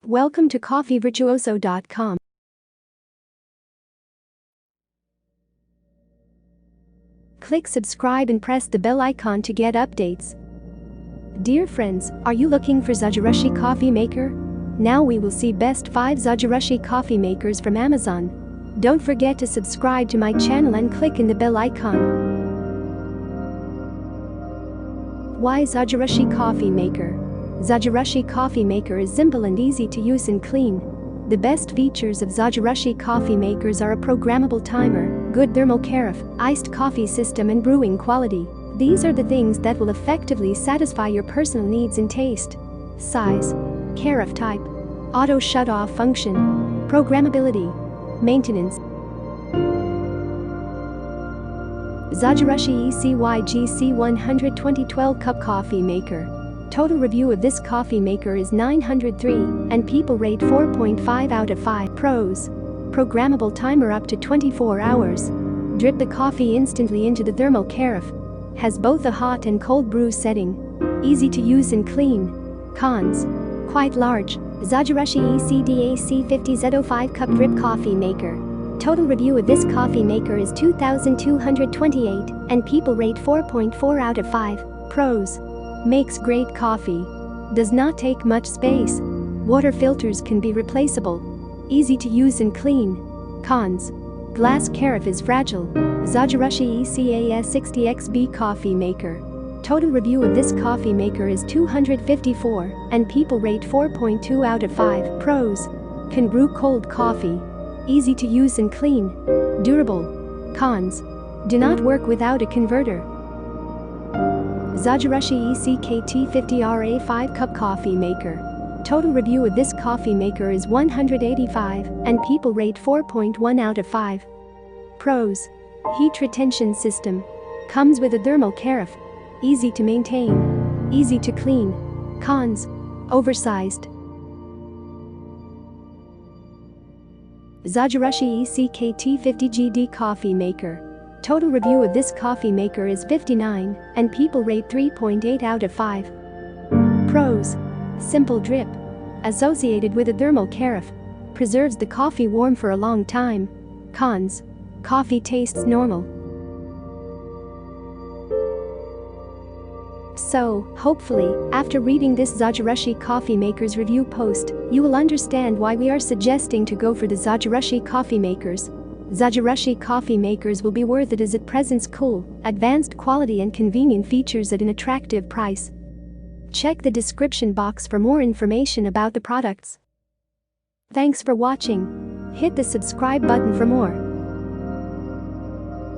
Welcome to coffeevirtuoso.com. Click subscribe and press the bell icon to get updates. Dear friends, are you looking for Zojirushi coffee maker? Now we will see best 5 Zojirushi coffee makers from Amazon. Don't forget to subscribe to my channel and click in the bell icon. Why Zojirushi coffee maker? Zojirushi coffee maker is simple and easy to use and clean. The best features of Zojirushi coffee makers are a programmable timer, good thermal carafe, iced coffee system and brewing quality. These are the things that will effectively satisfy your personal needs and taste. Size, carafe type, auto shut-off function, programmability, maintenance. Zojirushi ECYGC 120 12-cup coffee maker. Total review of this coffee maker is 903, and people rate 4.5 out of 5. Pros: programmable timer up to 24 hours. Drip the coffee instantly into the thermal carafe. Has both a hot and cold brew setting. Easy to use and clean. Cons: quite large. Zojirushi ECDAC 50 Z05 cup drip coffee maker. Total review of this coffee maker is 2,228, and people rate 4.4 out of 5. Pros: makes great coffee. Does not take much space. Water filters can be replaceable. Easy to use and clean. Cons: glass carafe is fragile. Zojirushi ECAS 60XB coffee maker. Total review of this coffee maker is 254, and people rate 4.2 out of 5. Pros: can brew cold coffee. Easy to use and clean. Durable. Cons: do not work without a converter. Zojirushi ECKT 50RA 5-cup coffee maker. Total review of this coffee maker is 185, and people rate 4.1 out of 5. Pros: heat retention system. Comes with a thermal carafe. Easy to maintain. Easy to clean. Cons: oversized. Zojirushi ECKT 50GD coffee maker. Total review of this coffee maker is 59, and people rate 3.8 out of 5. Pros: simple drip. Associated with a thermal carafe. Preserves the coffee warm for a long time. Cons: coffee tastes normal. So, hopefully, after reading this Zojirushi coffee maker's review post, you will understand why we are suggesting to go for the Zojirushi coffee makers. Zojirushi coffee makers will be worth it as it presents cool, advanced quality and convenient features at an attractive price. Check the description box for more information about the products. Thanks for watching. Hit the subscribe button for more.